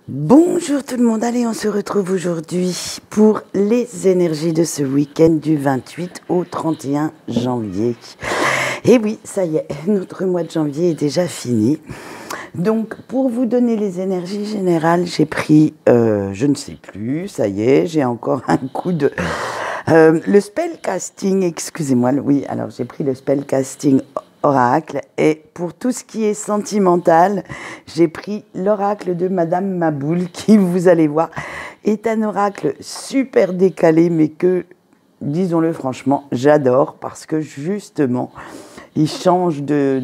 Bonjour tout le monde, allez on se retrouve aujourd'hui pour les énergies de ce week-end du 28 au 31 janvier. Et oui, ça y est, notre mois de janvier est déjà fini. Donc pour vous donner les énergies générales, j'ai pris, je ne sais plus, ça y est, j'ai encore un coup de... le spellcasting, excusez-moi, oui, alors j'ai pris le spellcasting oracle et pour tout ce qui est sentimental, j'ai pris l'oracle de Madame Maboul qui, vous allez voir, est un oracle super décalé mais que, disons-le franchement, j'adore parce que justement, il change de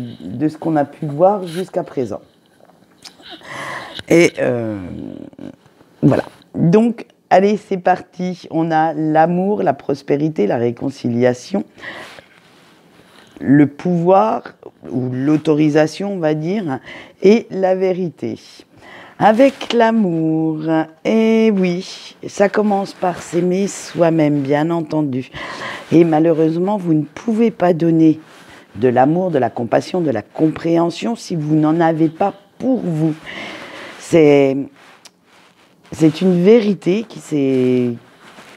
ce qu'on a pu voir jusqu'à présent. Et voilà. Donc, allez, c'est parti. On a l'amour, la prospérité, la réconciliation, le pouvoir ou l'autorisation, on va dire, et la vérité. Avec l'amour, et oui, ça commence par s'aimer soi-même, bien entendu. Et malheureusement, vous ne pouvez pas donner de l'amour, de la compassion, de la compréhension si vous n'en avez pas pour vous. C'est une vérité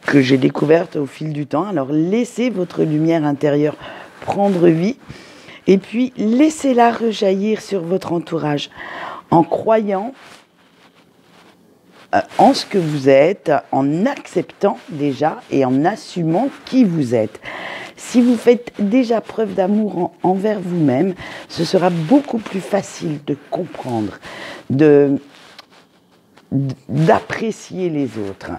que j'ai découverte au fil du temps. Alors laissez votre lumière intérieure prendre vie et puis laissez-la rejaillir sur votre entourage en croyant en ce que vous êtes, en acceptant déjà et en assumant qui vous êtes. Si vous faites déjà preuve d'amour envers vous-même, ce sera beaucoup plus facile de comprendre, d'apprécier les autres.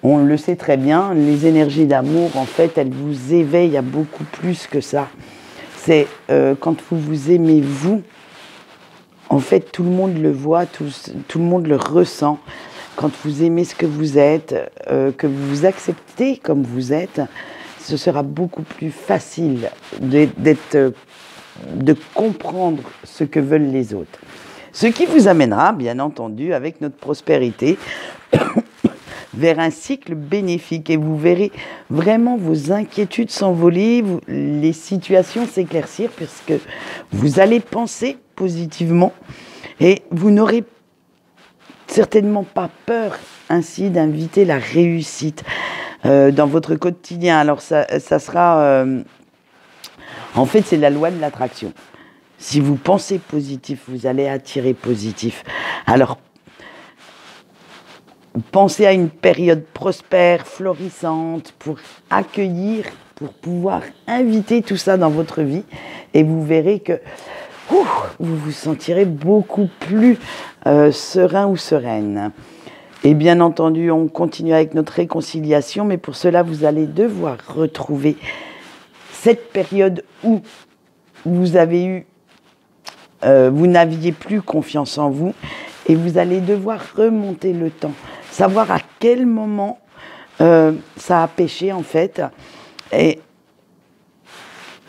On le sait très bien, les énergies d'amour, en fait, elles vous éveillent à beaucoup plus que ça. C'est quand vous vous aimez vous, en fait, tout le monde le voit, tout le monde le ressent. Quand vous aimez ce que vous êtes, que vous acceptez comme vous êtes, ce sera beaucoup plus facile de comprendre ce que veulent les autres. Ce qui vous amènera, bien entendu, avec notre prospérité, vers un cycle bénéfique. Et vous verrez vraiment vos inquiétudes s'envoler, les situations s'éclaircir, puisque vous allez penser positivement et vous n'aurez certainement pas peur ainsi d'inviter la réussite dans votre quotidien. Alors ça sera... en fait, c'est la loi de l'attraction. Si vous pensez positif, vous allez attirer positif. Alors, pensez à une période prospère, florissante, pour accueillir, pour pouvoir inviter tout ça dans votre vie. Et vous verrez que vous vous sentirez beaucoup plus serein ou sereine. Et bien entendu, on continue avec notre réconciliation, mais pour cela, vous allez devoir retrouver cette période où vous avez eu, vous n'aviez plus confiance en vous, et vous allez devoir remonter le temps, savoir à quel moment ça a péché en fait, et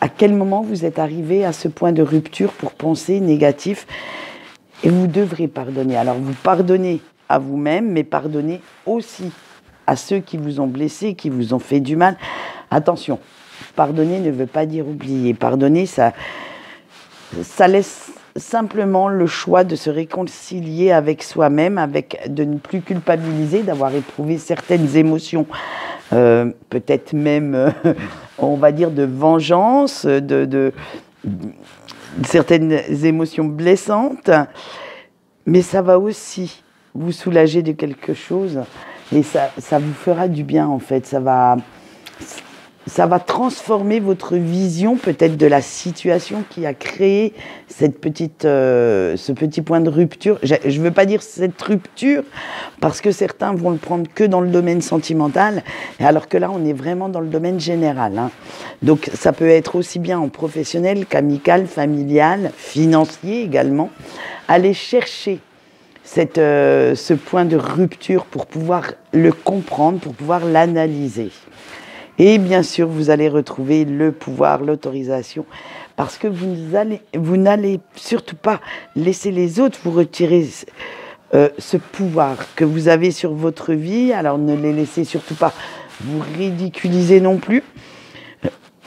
à quel moment vous êtes arrivé à ce point de rupture pour penser négatif, et vous devrez pardonner. Alors vous pardonnez à vous-même, mais pardonnez aussi à ceux qui vous ont blessé, qui vous ont fait du mal. Attention, pardonner ne veut pas dire oublier. Pardonner, ça laisse simplement le choix de se réconcilier avec soi-même, de ne plus culpabiliser, d'avoir éprouvé certaines émotions, peut-être même, on va dire, de vengeance, de certaines émotions blessantes, mais ça va aussi vous soulager de quelque chose et ça vous fera du bien en fait. Ça va transformer votre vision peut-être de la situation qui a créé ce petit point de rupture. Je ne veux pas dire cette rupture parce que certains vont le prendre que dans le domaine sentimental, alors que là on est vraiment dans le domaine général, hein. Donc ça peut être aussi bien en professionnel qu'amical, familial, financier également. Aller chercher ce point de rupture pour pouvoir le comprendre, pour pouvoir l'analyser. Et bien sûr, vous allez retrouver le pouvoir, l'autorisation, parce que vous n'allez surtout pas laisser les autres vous retirer ce pouvoir que vous avez sur votre vie. Alors ne les laissez surtout pas vous ridiculiser non plus.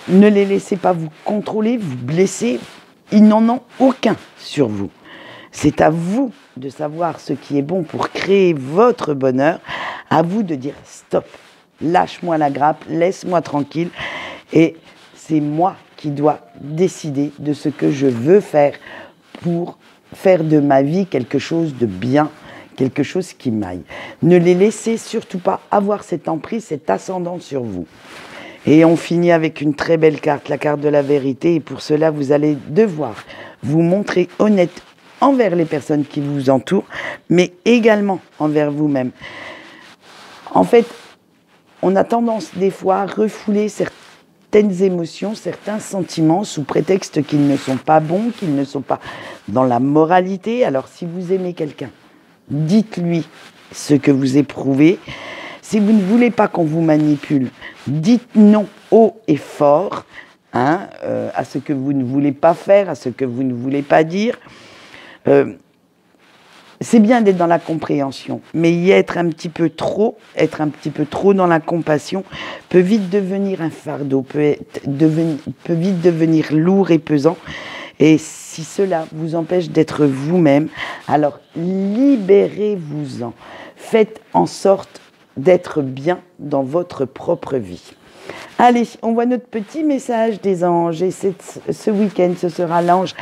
Ne les laissez pas vous contrôler, vous blesser. Ils n'en ont aucun sur vous. C'est à vous de savoir ce qui est bon pour créer votre bonheur. À vous de dire stop, lâche-moi la grappe, laisse-moi tranquille. Et c'est moi qui dois décider de ce que je veux faire pour faire de ma vie quelque chose de bien, quelque chose qui m'aille. Ne les laissez surtout pas avoir cette emprise, cet ascendant sur vous. Et on finit avec une très belle carte, la carte de la vérité. Et pour cela, vous allez devoir vous montrer honnête envers les personnes qui vous entourent, mais également envers vous-même. En fait, on a tendance des fois à refouler certaines émotions, certains sentiments sous prétexte qu'ils ne sont pas bons, qu'ils ne sont pas dans la moralité. Alors si vous aimez quelqu'un, dites-lui ce que vous éprouvez. Si vous ne voulez pas qu'on vous manipule, dites non haut et fort à ce que vous ne voulez pas faire, à ce que vous ne voulez pas dire. C'est bien d'être dans la compréhension, mais être un petit peu trop dans la compassion peut vite devenir un fardeau, peut vite devenir lourd et pesant. Et si cela vous empêche d'être vous-même, alors libérez-vous-en. Faites en sorte d'être bien dans votre propre vie. Allez, on voit notre petit message des anges. Et ce week-end, ce sera l'ange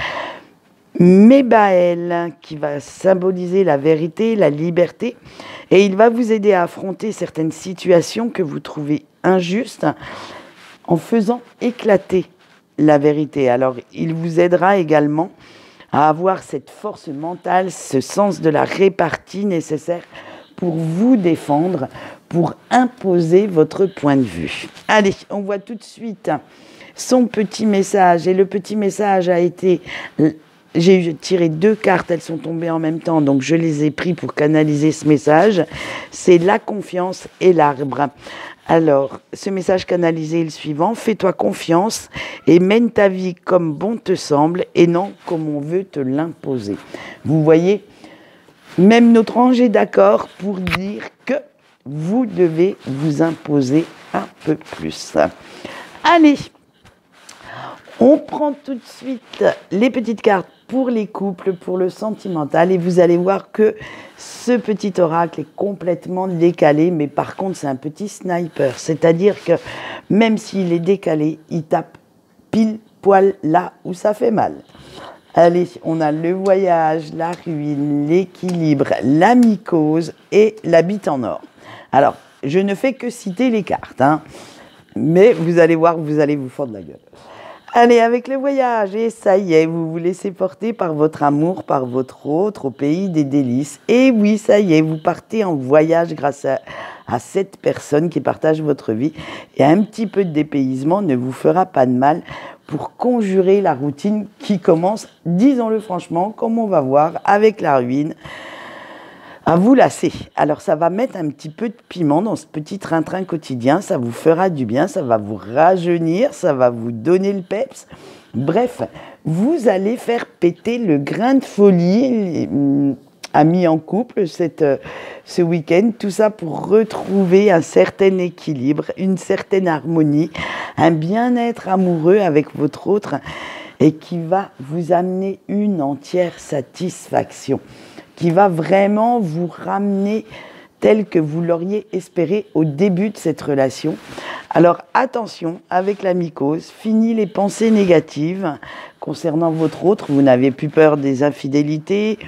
Mébaël qui va symboliser la vérité, la liberté, et il va vous aider à affronter certaines situations que vous trouvez injustes en faisant éclater la vérité. Alors, il vous aidera également à avoir cette force mentale, ce sens de la répartie nécessaire pour vous défendre, pour imposer votre point de vue. Allez, on voit tout de suite son petit message, et le petit message a été... J'ai tiré 2 cartes, elles sont tombées en même temps, donc je les ai pris pour canaliser ce message. C'est la confiance et l'arbre. Alors, ce message canalisé est le suivant. Fais-toi confiance et mène ta vie comme bon te semble et non comme on veut te l'imposer. Vous voyez, même notre ange est d'accord pour dire que vous devez vous imposer un peu plus. Allez, on prend tout de suite les petites cartes pour les couples, pour le sentimental, et vous allez voir que ce petit oracle est complètement décalé, mais par contre c'est un petit sniper, c'est-à-dire que même s'il est décalé, il tape pile poil là où ça fait mal. Allez, on a le voyage, la ruine, l'équilibre, la mycose et la bite en or. Alors, je ne fais que citer les cartes, mais vous allez voir, vous allez vous fendre la gueule. Allez, avec le voyage, et ça y est, vous vous laissez porter par votre amour, par votre autre, au pays des délices. Et oui, ça y est, vous partez en voyage grâce à cette personne qui partage votre vie. Et un petit peu de dépaysement ne vous fera pas de mal pour conjurer la routine qui commence, disons-le franchement, comme on va voir, avec la ruine, à vous lasser. Alors ça va mettre un petit peu de piment dans ce petit train-train quotidien, ça vous fera du bien, ça va vous rajeunir, ça va vous donner le peps. Bref, vous allez faire péter le grain de folie, amis en couple, ce week-end, tout ça pour retrouver un certain équilibre, une certaine harmonie, un bien-être amoureux avec votre autre et qui va vous amener une entière satisfaction, qui va vraiment vous ramener tel que vous l'auriez espéré au début de cette relation. Alors attention, avec la mycose, fini les pensées négatives concernant votre autre. Vous n'avez plus peur des infidélités,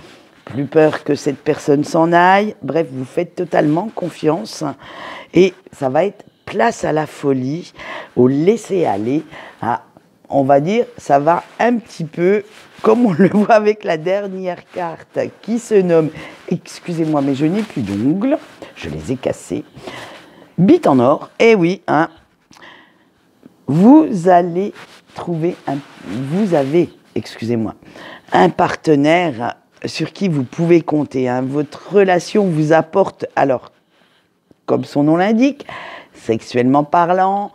plus peur que cette personne s'en aille. Bref, vous faites totalement confiance et ça va être place à la folie, au laisser-aller. On va dire, ça va un petit peu, comme on le voit avec la dernière carte qui se nomme, excusez-moi, mais je n'ai plus d'ongles, je les ai cassés, bite en or, et oui, vous allez trouver, vous avez, excusez-moi, un partenaire sur qui vous pouvez compter. Votre relation vous apporte, alors, comme son nom l'indique, sexuellement parlant,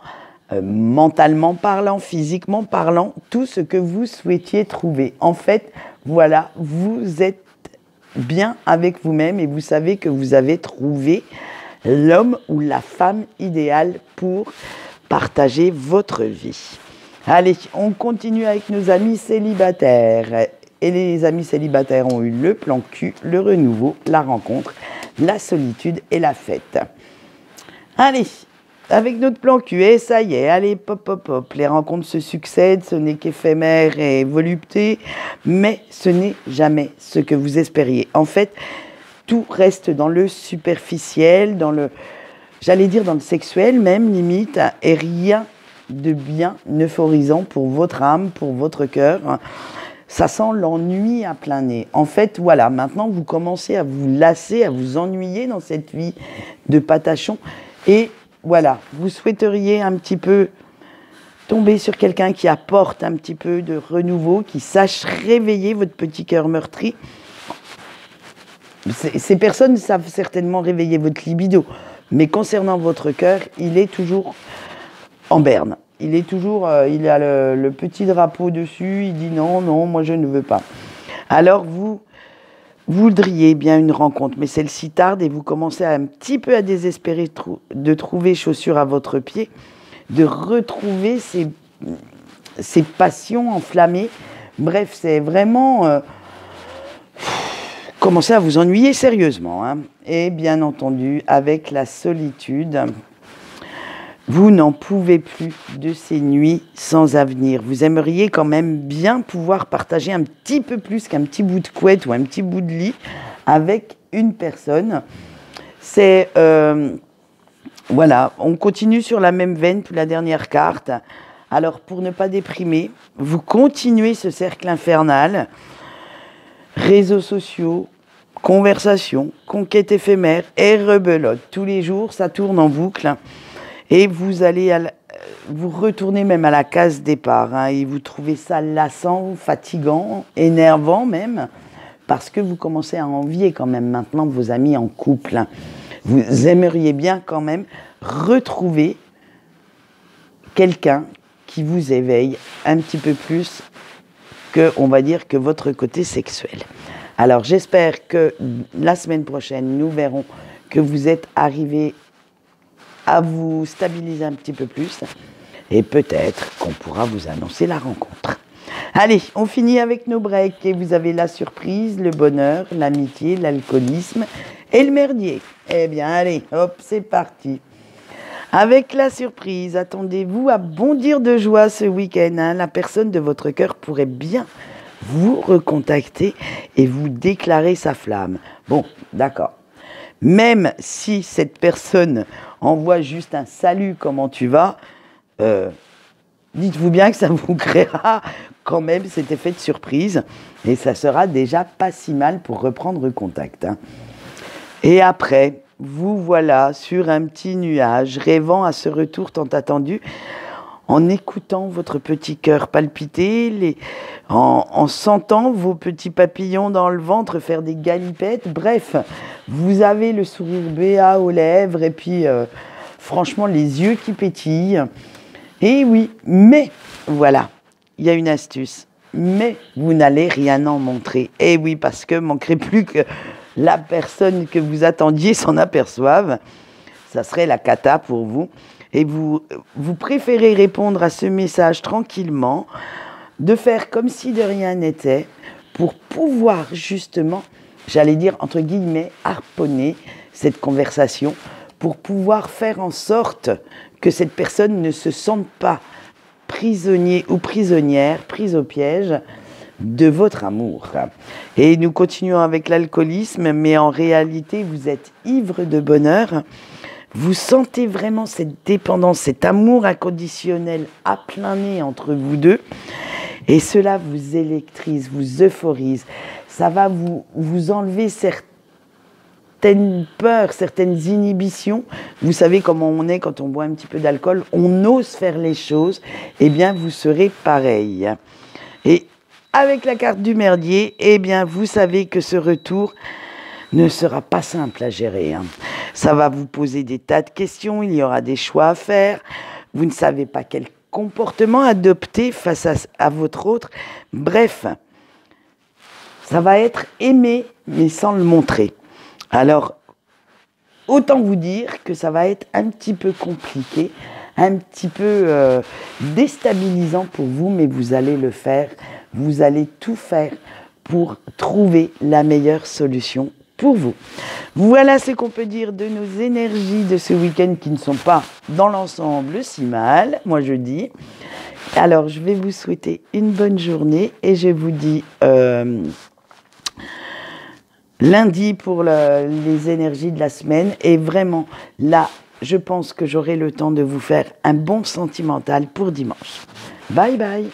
mentalement parlant, physiquement parlant, tout ce que vous souhaitiez trouver. En fait, voilà, vous êtes bien avec vous-même et vous savez que vous avez trouvé l'homme ou la femme idéale pour partager votre vie. Allez, on continue avec nos amis célibataires. Et les amis célibataires ont eu le plan cul, le renouveau, la rencontre, la solitude et la fête. Allez, avec notre plan cul, et ça y est, allez, pop, pop, pop. Les rencontres se succèdent, ce n'est qu'éphémère et volupté, mais ce n'est jamais ce que vous espériez. En fait, tout reste dans le superficiel, dans le, j'allais dire dans le sexuel même, limite, et rien de bien euphorisant pour votre âme, pour votre cœur. Ça sent l'ennui à plein nez. En fait, voilà, maintenant vous commencez à vous lasser, à vous ennuyer dans cette vie de patachon. Et voilà, vous souhaiteriez un petit peu tomber sur quelqu'un qui apporte un petit peu de renouveau, qui sache réveiller votre petit cœur meurtri. Ces personnes savent certainement réveiller votre libido. Mais concernant votre cœur, il est toujours en berne. Il est toujours, il a le petit drapeau dessus, il dit non, non, moi je ne veux pas. Alors vous voudriez bien une rencontre, mais celle-ci tarde et vous commencez un petit peu à désespérer de trouver chaussures à votre pied, de retrouver ces passions enflammées. Bref, c'est vraiment commencer à vous ennuyer sérieusement. Hein. Et bien entendu, avec la solitude, vous n'en pouvez plus de ces nuits sans avenir. Vous aimeriez quand même bien pouvoir partager un petit peu plus qu'un petit bout de couette ou un petit bout de lit avec une personne. C'est... voilà, on continue sur la même veine pour la dernière carte. Alors, pour ne pas déprimer, vous continuez ce cercle infernal. Réseaux sociaux, conversations, conquêtes éphémères et rebelote. Tous les jours, ça tourne en boucle. Et vous allez vous retournez même à la case départ. Hein, et vous trouvez ça lassant, fatigant, énervant même. Parce que vous commencez à envier quand même maintenant vos amis en couple. Hein. Vous aimeriez bien quand même retrouver quelqu'un qui vous éveille un petit peu plus que, on va dire, que votre côté sexuel. Alors j'espère que la semaine prochaine, nous verrons que vous êtes arrivés à vous stabiliser un petit peu plus et peut-être qu'on pourra vous annoncer la rencontre. Allez, on finit avec nos breaks et vous avez la surprise, le bonheur, l'amitié, l'alcoolisme et le merdier. Eh bien, allez, hop, c'est parti. Avec la surprise, attendez-vous à bondir de joie ce week-end. Hein. La personne de votre cœur pourrait bien vous recontacter et vous déclarer sa flamme. Bon, d'accord. Même si cette personne envoie juste un salut, comment tu vas, dites-vous bien que ça vous créera quand même cet effet de surprise et ça sera déjà pas si mal pour reprendre contact. Hein. Et après, vous voilà sur un petit nuage, rêvant à ce retour tant attendu, en écoutant votre petit cœur palpiter, en sentant vos petits papillons dans le ventre faire des galipettes. Bref, vous avez le sourire béat aux lèvres et puis franchement les yeux qui pétillent. Et oui, mais voilà, il y a une astuce. Mais vous n'allez rien en montrer. Et oui, parce que manquerait plus que la personne que vous attendiez s'en aperçoive. Ça serait la cata pour vous. Et vous préférez répondre à ce message tranquillement, de faire comme si de rien n'était, pour pouvoir justement, j'allais dire entre guillemets, harponner cette conversation, pour pouvoir faire en sorte que cette personne ne se sente pas prisonnier ou prisonnière, prise au piège de votre amour. Et nous continuons avec l'alcoolisme, mais en réalité, vous êtes ivre de bonheur. Vous sentez vraiment cette dépendance, cet amour inconditionnel à plein nez entre vous deux. Et cela vous électrise, vous euphorise. Ça va vous enlever certaines peurs, certaines inhibitions. Vous savez comment on est quand on boit un petit peu d'alcool. On ose faire les choses. Eh bien, vous serez pareil. Et avec la carte du merdier, eh bien, vous savez que ce retour ne sera pas simple à gérer. Hein. Ça va vous poser des tas de questions, il y aura des choix à faire. Vous ne savez pas quel comportement adopter face à votre autre. Bref, ça va être aimé, mais sans le montrer. Alors, autant vous dire que ça va être un petit peu compliqué, un petit peu déstabilisant pour vous, mais vous allez le faire. Vous allez tout faire pour trouver la meilleure solution pour vous. Voilà ce qu'on peut dire de nos énergies de ce week-end qui ne sont pas dans l'ensemble si mal, moi je dis. Alors je vais vous souhaiter une bonne journée et je vous dis lundi pour les énergies de la semaine. Et vraiment là, je pense que j'aurai le temps de vous faire un bon sentimental pour dimanche. Bye bye.